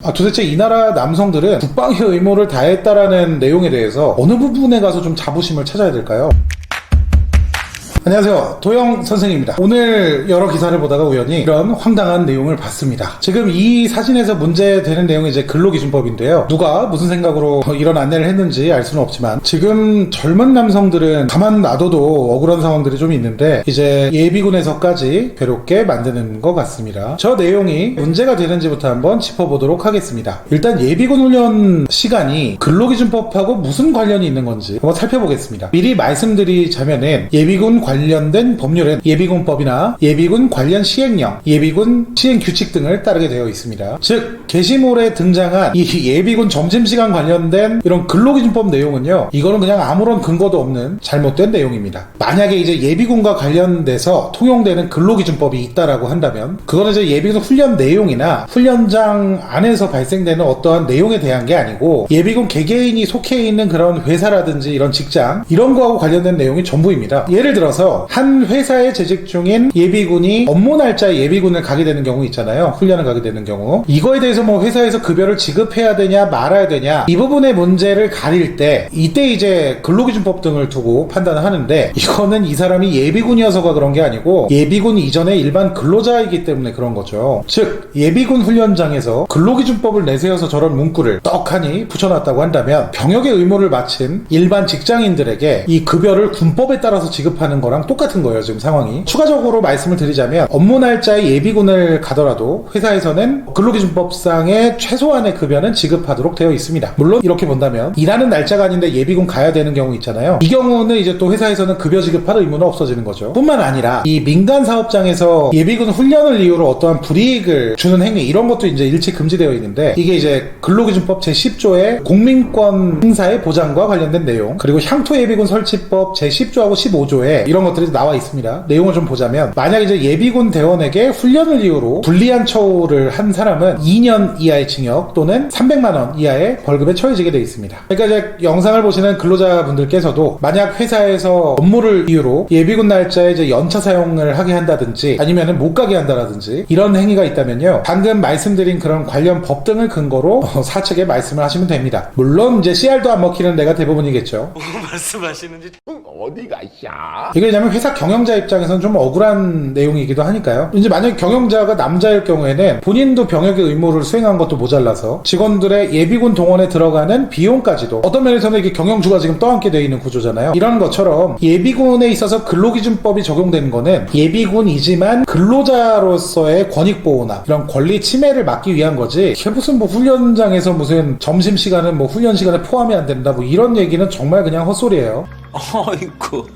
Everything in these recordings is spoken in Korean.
도대체 이 나라 남성들은 국방의 의무를 다했다라는 내용에 대해서 어느 부분에 가서 좀 자부심을 찾아야 될까요? 안녕하세요, 도영 선생입니다. 오늘 여러 기사를 보다가 우연히 이런 황당한 내용을 봤습니다. 지금 이 사진에서 문제되는 내용이 이제 근로기준법인데요. 누가 무슨 생각으로 이런 안내를 했는지 알 수는 없지만 지금 젊은 남성들은 가만 놔둬도 억울한 상황들이 좀 있는데 이제 예비군에서까지 괴롭게 만드는 것 같습니다. 저 내용이 문제가 되는지부터 한번 짚어보도록 하겠습니다. 일단 예비군 훈련 시간이 근로기준법하고 무슨 관련이 있는 건지 한번 살펴보겠습니다. 미리 말씀드리자면은 예비군 관련된 법률은 예비군법이나 예비군 관련 시행령, 예비군 시행규칙 등을 따르게 되어 있습니다. 즉 게시물에 등장한 이 예비군 점심시간 관련된 이런 근로기준법 내용은요, 이거는 그냥 아무런 근거도 없는 잘못된 내용입니다. 만약에 이제 예비군과 관련돼서 통용되는 근로기준법이 있다라고 한다면 그거는 이제 예비군 훈련 내용이나 훈련장 안에서 발생되는 어떠한 내용에 대한 게 아니고 예비군 개개인이 속해 있는 그런 회사라든지 이런 직장 이런 거하고 관련된 내용이 전부입니다. 예를 들어서 한 회사에 재직 중인 예비군이 업무 날짜에 예비군을 가게 되는 경우 있잖아요. 훈련을 가게 되는 경우. 이거에 대해서 뭐 회사에서 급여를 지급해야 되냐 말아야 되냐 이 부분의 문제를 가릴 때 이때 이제 근로기준법 등을 두고 판단을 하는데 이거는 이 사람이 예비군이어서가 그런 게 아니고 예비군 이전에 일반 근로자이기 때문에 그런 거죠. 즉 예비군 훈련장에서 근로기준법을 내세워서 저런 문구를 떡하니 붙여놨다고 한다면 병역의 의무를 마친 일반 직장인들에게 이 급여를 군법에 따라서 지급하는 거랑 똑같은 거예요. 지금 상황이. 추가적으로 말씀을 드리자면 업무 날짜에 예비군을 가더라도 회사에서는 근로기준법상의 최소한의 급여는 지급하도록 되어 있습니다. 물론 이렇게 본다면 일하는 날짜가 아닌데 예비군 가야 되는 경우 있잖아요. 이 경우는 이제 또 회사에서는 급여 지급할 의무는 없어지는 거죠. 뿐만 아니라 이 민간 사업장에서 예비군 훈련을 이유로 어떠한 불이익을 주는 행위 이런 것도 이제 일체 금지되어 있는데 이게 이제 근로기준법 제10조의 공민권 행사의 보장과 관련된 내용, 그리고 향토예비군 설치법 제10조하고 15조에 이런 것들이 나와 있습니다. 내용을 좀 보자면 만약 이제 예비군 대원에게 훈련을 이유로 불리한 처우를 한 사람은 2년 이하의 징역 또는 300만 원 이하의 벌금에 처해지게 되어 있습니다. 그러니까 이제 영상을 보시는 근로자분들께서도 만약 회사에서 업무를 이유로 예비군 날짜에 이제 연차 사용을 하게 한다든지 아니면은 못 가게 한다든지 이런 행위가 있다면요, 방금 말씀드린 그런 관련 법 등을 근거로 사측에 말씀을 하시면 됩니다. 물론 이제 CR도 안 먹히는 데가 대부분이겠죠. 뭐 말씀하시는지 어디가 야? 이게 왜냐면 회사 경영자 입장에서는 좀 억울한 내용이기도 하니까요. 이제 만약에 경영자가 남자일 경우에는 본인도 병역의 의무를 수행한 것도 모자라서 직원들의 예비군 동원에 들어가는 비용까지도 어떤 면에서는 이게 경영주가 지금 떠안게 되어 있는 구조잖아요. 이런 것처럼 예비군에 있어서 근로기준법이 적용되는 거는 예비군이지만 근로자로서의 권익보호나 이런 권리 침해를 막기 위한 거지, 이게 무슨 뭐 훈련장에서 무슨 점심시간은 뭐 훈련 시간에 포함이 안 된다 뭐 이런 얘기는 정말 그냥 헛소리예요. 어이구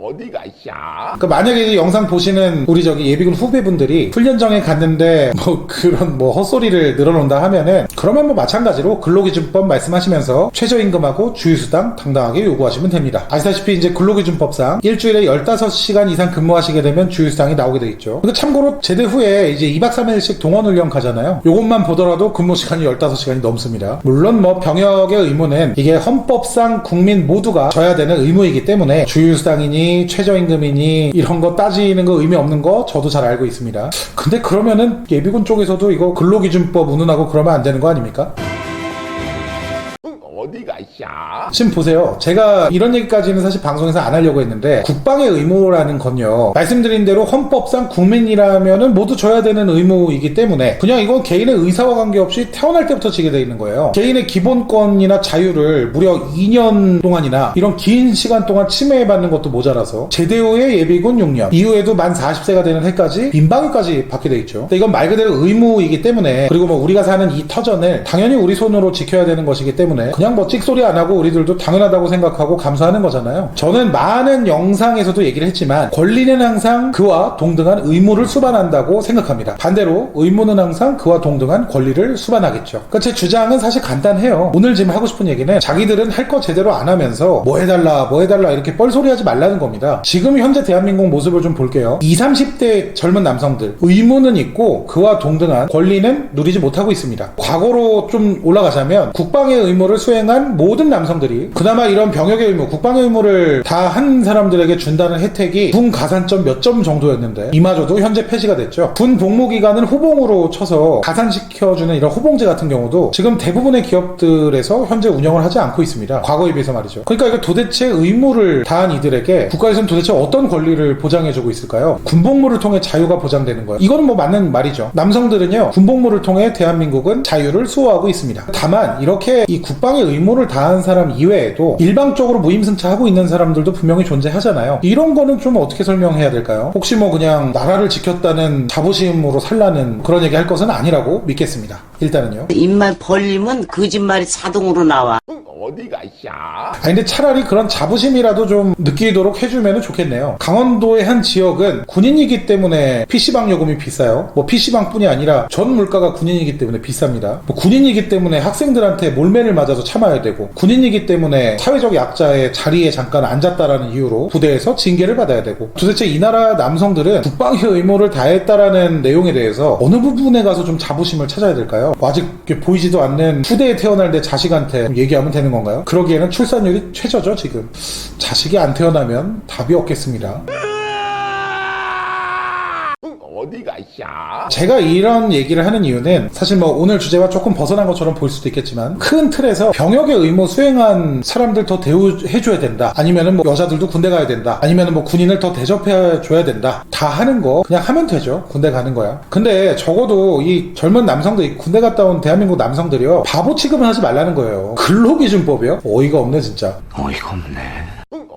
어디가 야? 그러니까 만약에 이 영상 보시는 우리 예비군 후배분들이 훈련장에 갔는데 뭐 그런 뭐 헛소리를 늘어놓는다 하면은 그러면 뭐 마찬가지로 근로기준법 말씀하시면서 최저임금하고 주휴수당 당당하게 요구하시면 됩니다. 아시다시피 이제 근로기준법상 일주일에 15시간 이상 근무하시게 되면 주휴수당이 나오게 돼 있죠. 근데 참고로 제대 후에 이제 2박 3일씩 동원훈련 가잖아요. 요것만 보더라도 근무시간이 15시간이 넘습니다. 물론 뭐 병역의 의무는 이게 헌법상 국민 모두가 져야 되는 의무이기 때문에 주휴수당이니 최저임금이니 이런 거 따지는 거 의미 없는 거 저도 잘 알고 있습니다. 근데 그러면은 예비군 쪽에서도 이거 근로기준법 운운하고 그러면 안 되는 거 아닙니까? 어디가 야? 지금 보세요. 제가 이런 얘기까지는 사실 방송에서 안 하려고 했는데 국방의 의무라는 건요, 말씀드린 대로 헌법상 국민이라면은 모두 져야 되는 의무이기 때문에 그냥 이건 개인의 의사와 관계없이 태어날 때부터 지게 돼 있는 거예요. 개인의 기본권이나 자유를 무려 2년 동안이나 이런 긴 시간 동안 침해받는 것도 모자라서 제대 후에 예비군 6년 이후에도 만 40세가 되는 해까지 민방위까지 받게 돼 있죠. 근데 이건 말 그대로 의무이기 때문에, 그리고 뭐 우리가 사는 이 터전을 당연히 우리 손으로 지켜야 되는 것이기 때문에 그냥 뭐 찍소리 안 하고 우리들도 당연하다고 생각하고 감수하는 거잖아요. 저는 많은 영상에서도 얘기를 했지만 권리는 항상 그와 동등한 의무를 수반한다고 생각합니다. 반대로 의무는 항상 그와 동등한 권리를 수반하겠죠. 그러니까 제 주장은 사실 간단해요. 오늘 지금 하고 싶은 얘기는 자기들은 할 거 제대로 안 하면서 뭐 해달라 이렇게 뻘소리 하지 말라는 겁니다. 지금 현재 대한민국 모습을 좀 볼게요. 20, 30대 젊은 남성들 의무는 있고 그와 동등한 권리는 누리지 못하고 있습니다. 과거로 좀 올라가자면 국방의 의무를 수행한 모든 남성들이 남성들이 그나마 이런 병역의 의무, 국방의 의무를 다 한 사람들에게 준다는 혜택이 군 가산점 몇 점 정도였는데 이마저도 현재 폐지가 됐죠. 군 복무기간을 호봉으로 쳐서 가산시켜주는 이런 호봉제 같은 경우도 지금 대부분의 기업들에서 현재 운영을 하지 않고 있습니다. 과거에 비해서 말이죠. 그러니까 이거 도대체 의무를 다한 이들에게 국가에서는 도대체 어떤 권리를 보장해주고 있을까요? 군복무를 통해 자유가 보장되는 거예요. 이건 뭐 맞는 말이죠. 남성들은요, 군복무를 통해 대한민국은 자유를 수호하고 있습니다. 다만 이렇게 이 국방의 의무를 다한 사람 이외에도 일방적으로 무임승차하고 있는 사람들도 분명히 존재하잖아요. 이런 거는 좀 어떻게 설명해야 될까요? 혹시 뭐 그냥 나라를 지켰다는 자부심으로 살라는 그런 얘기 할 것은 아니라고 믿겠습니다. 일단은요. 입만 벌리면 거짓말이 자동으로 나와. 어디가 샤? 아니 근데 차라리 그런 자부심이라도 좀 느끼도록 해주면 좋겠네요. 강원도의 한 지역은 군인이기 때문에 PC방 요금이 비싸요. 뭐 PC방뿐이 아니라 전 물가가 군인이기 때문에 비쌉니다. 뭐 군인이기 때문에 학생들한테 몰매를 맞아서 참아야 되고, 군인이기 때문에 사회적 약자의 자리에 잠깐 앉았다라는 이유로 부대에서 징계를 받아야 되고, 도대체 이 나라 남성들은 국방의 의무를 다했다라는 내용에 대해서 어느 부분에 가서 좀 자부심을 찾아야 될까요? 아직 보이지도 않는 후대에 태어날 내 자식한테 얘기하면 되는 건가요? 그러기에는 출산율이 최저죠 지금. 자식이 안 태어나면 답이 없겠습니다. 어디가 샤? 제가 이런 얘기를 하는 이유는 사실 뭐 오늘 주제와 조금 벗어난 것처럼 보일 수도 있겠지만, 큰 틀에서 병역의 의무 수행한 사람들 더 대우해줘야 된다, 아니면은 뭐 여자들도 군대 가야 된다, 아니면은 뭐 군인을 더 대접해줘야 된다, 다 하는 거 그냥 하면 되죠. 군대 가는 거야. 근데 적어도 이 젊은 남성들, 군대 갔다 온 대한민국 남성들이요, 바보 취급은 하지 말라는 거예요. 근로기준법이요? 어이가 없네 진짜. 어이가 없네.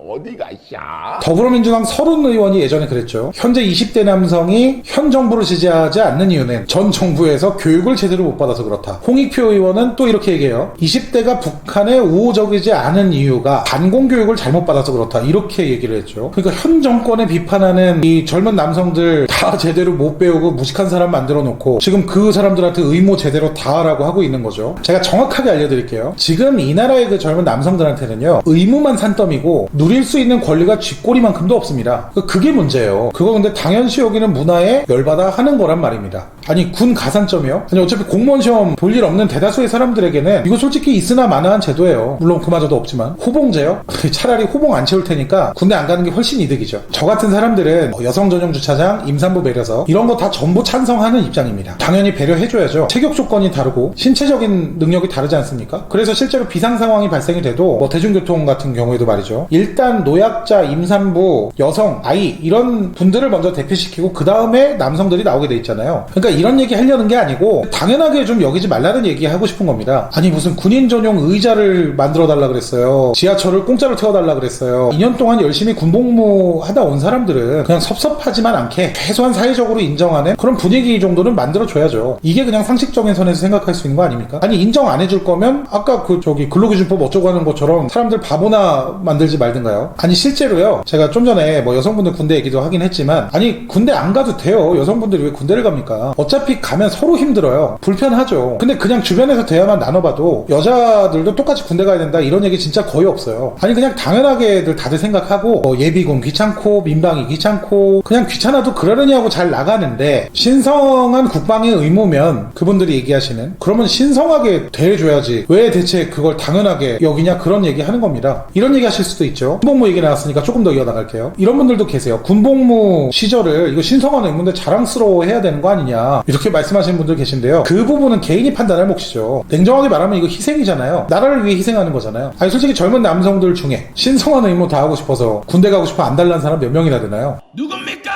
어디가 샤? 더불어민주당 서른 의원이 예전에 그랬죠. 현재 20대 남성이 현 정부를 지지하지 않는 이유는 전 정부에서 교육을 제대로 못 받아서 그렇다. 홍익표 의원은 또 이렇게 얘기해요. 20대가 북한에 우호적이지 않은 이유가 반공교육을 잘못 받아서 그렇다. 이렇게 얘기를 했죠. 그러니까 현 정권에 비판하는 이 젊은 남성들 다 제대로 못 배우고 무식한 사람 만들어 놓고 지금 그 사람들한테 의무 제대로 다 하라고 하고 있는 거죠. 제가 정확하게 알려드릴게요. 지금 이 나라의 그 젊은 남성들한테는요, 의무만 산더미고 누릴 수 있는 권리가 쥐꼬리만큼도 없습니다. 그게 문제예요. 그거 근데 당연시 여기는 문화에 열받아 하는 거란 말입니다. 아니 군 가산점이요? 아니 어차피 공무원 시험 볼 일 없는 대다수의 사람들에게는 이거 솔직히 있으나 마나한 제도예요. 물론 그마저도 없지만. 호봉제요? 차라리 호봉 안 채울 테니까 군대 안 가는 게 훨씬 이득이죠. 저 같은 사람들은 여성 전용 주차장, 임산부 배려서 이런 거 다 전부 찬성하는 입장입니다. 당연히 배려해줘야죠. 체격 조건이 다르고 신체적인 능력이 다르지 않습니까? 그래서 실제로 비상 상황이 발생이 돼도 뭐 대중교통 같은 경우에도 말이죠, 일단 노약자, 임산부, 여성, 아이 이런 분들을 먼저 대피시키고 그 다음에 남성들이 나오게 돼 있잖아요. 그러니까 이런 얘기 하려는 게 아니고 당연하게 좀 여기지 말라는 얘기 하고 싶은 겁니다. 아니 무슨 군인 전용 의자를 만들어 달라 그랬어요. 지하철을 공짜로 태워달라 그랬어요. 2년 동안 열심히 군복무 하다 온 사람들은 그냥 섭섭하지만 않게 최소한 사회적으로 인정하는 그런 분위기 정도는 만들어줘야죠. 이게 그냥 상식적인 선에서 생각할 수 있는 거 아닙니까? 아니 인정 안 해줄 거면 아까 근로기준법 어쩌고 하는 것처럼 사람들 바보나 만들지 말든가요. 아니 실제로요, 제가 좀 전에 뭐 여성분들 군대 얘기도 하긴 했지만, 아니 군대 안 가도 돼요. 여성분들이 왜 군대를 갑니까? 어차피 가면 서로 힘들어요. 불편하죠. 근데 그냥 주변에서 대화만 나눠봐도 여자들도 똑같이 군대 가야 된다 이런 얘기 진짜 거의 없어요. 아니 그냥 당연하게들 다들 생각하고 예비군 귀찮고 민방위 귀찮고 그냥 귀찮아도 그러려니 하고 잘 나가는데, 신성한 국방의 의무면 그분들이 얘기하시는, 그러면 신성하게 대해줘야지 왜 대체 그걸 당연하게 여기냐, 그런 얘기 하는 겁니다. 이런 얘기 하실 수도 있죠. 군복무 얘기 나왔으니까 조금 더 이어나갈게요. 이런 분들도 계세요. 군복무 시절을 이거 신성한 의무인데 자랑스러워 해야 되는 거 아니냐, 이렇게 말씀하시는 분들 계신데요. 그 부분은 개인이 판단할 몫이죠. 냉정하게 말하면 이거 희생이잖아요. 나라를 위해 희생하는 거잖아요. 아니 솔직히 젊은 남성들 중에 신성한 의무 다 하고 싶어서 군대 가고 싶어 안 달라는 사람 몇 명이나 되나요? 누굽니까?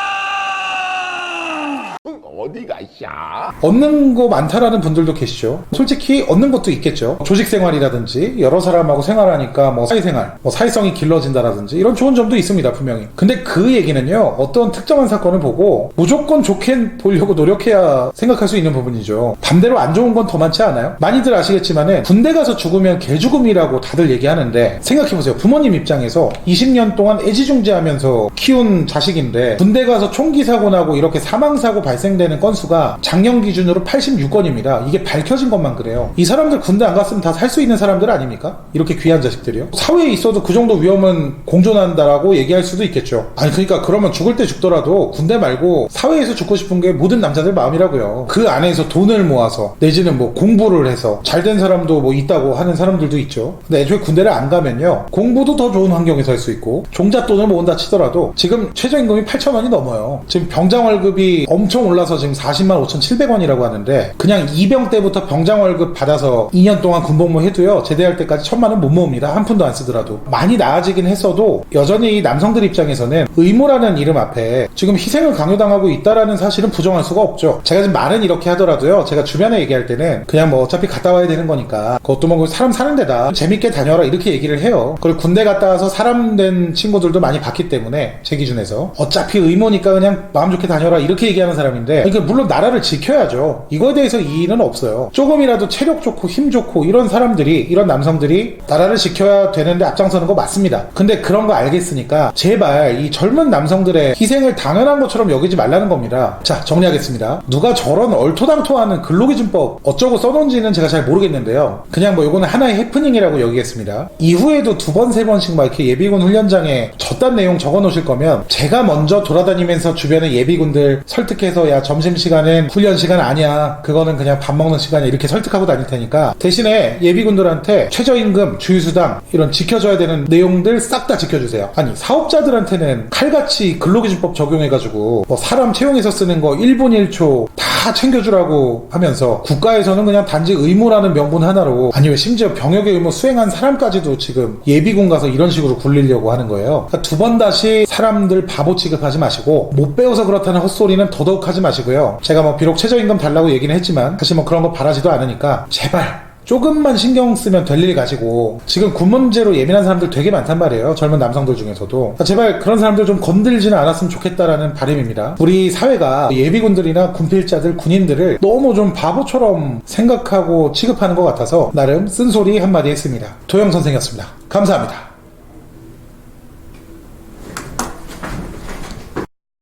어디가 샤? 얻는 거 많다라는 분들도 계시죠. 솔직히 얻는 것도 있겠죠. 조직 생활이라든지 여러 사람하고 생활하니까 뭐 사회생활, 뭐 사회성이 길러진다라든지 이런 좋은 점도 있습니다 분명히. 근데 그 얘기는요, 어떤 특정한 사건을 보고 무조건 좋게 보려고 노력해야 생각할 수 있는 부분이죠. 반대로 안 좋은 건 더 많지 않아요? 많이들 아시겠지만은 군대 가서 죽으면 개죽음이라고 다들 얘기하는데, 생각해보세요. 부모님 입장에서 20년 동안 애지중지하면서 키운 자식인데 군대 가서 총기 사고 나고 이렇게 사망사고 발생되는 있는 건수가 작년 기준으로 86건입니다. 이게 밝혀진 것만 그래요. 이 사람들 군대 안 갔으면 다 살 수 있는 사람들 아닙니까? 이렇게 귀한 자식들이요. 사회에 있어도 그 정도 위험은 공존한다라고 얘기할 수도 있겠죠. 아니 그러니까 그러면 죽을 때 죽더라도 군대 말고 사회에서 죽고 싶은 게 모든 남자들 마음이라고요. 그 안에서 돈을 모아서 내지는 뭐 공부를 해서 잘된 사람도 뭐 있다고 하는 사람들도 있죠. 근데 애초에 군대를 안 가면요, 공부도 더 좋은 환경에서 할 수 있고 종잣돈을 모은다 치더라도 지금 최저임금이 8,000원이 넘어요. 지금 병장 월급이 엄청 올라서 지금 40만 5,700원이라고 하는데 그냥 이병 때부터 병장 월급 받아서 2년 동안 군복무 해도요, 제대할 때까지 1,000만 원 못 모읍니다. 한 푼도 안 쓰더라도. 많이 나아지긴 했어도 여전히 남성들 입장에서는 의무라는 이름 앞에 지금 희생을 강요당하고 있다라는 사실은 부정할 수가 없죠. 제가 지금 말은 이렇게 하더라도요, 제가 주변에 얘기할 때는 그냥 뭐 어차피 갔다 와야 되는 거니까 그것도 뭐 사람 사는 데다 재밌게 다녀라 이렇게 얘기를 해요. 그리고 군대 갔다 와서 사람 된 친구들도 많이 봤기 때문에 제 기준에서 어차피 의무니까 그냥 마음 좋게 다녀라 이렇게 얘기하는 사람인데, 그러니까 물론 나라를 지켜야죠. 이거에 대해서 이의는 없어요. 조금이라도 체력 좋고 힘 좋고 이런 사람들이, 이런 남성들이 나라를 지켜야 되는데 앞장서는 거 맞습니다. 근데 그런 거 알겠으니까 제발 이 젊은 남성들의 희생을 당연한 것처럼 여기지 말라는 겁니다. 자, 정리하겠습니다. 누가 저런 얼토당토하는 근로기준법 어쩌고 써놓은지는 제가 잘 모르겠는데요, 그냥 뭐 이거는 하나의 해프닝이라고 여기겠습니다. 이후에도 2번, 3번씩 막 이렇게 예비군 훈련장에 저딴 내용 적어 놓으실 거면 제가 먼저 돌아다니면서 주변에 예비군들 설득해서 야, 점심시간은 훈련 시간 아니야, 그거는 그냥 밥 먹는 시간이야, 이렇게 설득하고 다닐 테니까 대신에 예비군들한테 최저임금, 주휴수당 이런 지켜줘야 되는 내용들 싹 다 지켜주세요. 아니 사업자들한테는 칼같이 근로기준법 적용해가지고 뭐 사람 채용해서 쓰는 거 1분 1초 다 챙겨주라고 하면서 국가에서는 그냥 단지 의무라는 명분 하나로, 아니 왜 심지어 병역의 의무 수행한 사람까지도 지금 예비군 가서 이런 식으로 굴리려고 하는 거예요. 그러니까 2번 다시 사람들 바보 취급하지 마시고, 못 배워서 그렇다는 헛소리는 더더욱 하지 마시고요. 제가 뭐 비록 최저임금 달라고 얘기는 했지만 사실 뭐 그런 거 바라지도 않으니까 제발 조금만 신경 쓰면 될 일 가지고, 지금 군 문제로 예민한 사람들 되게 많단 말이에요. 젊은 남성들 중에서도. 제발 그런 사람들 좀 건들지는 않았으면 좋겠다라는 바람입니다. 우리 사회가 예비군들이나 군필자들, 군인들을 너무 좀 바보처럼 생각하고 취급하는 것 같아서 나름 쓴소리 한마디 했습니다. 도영 선생이었습니다. 감사합니다.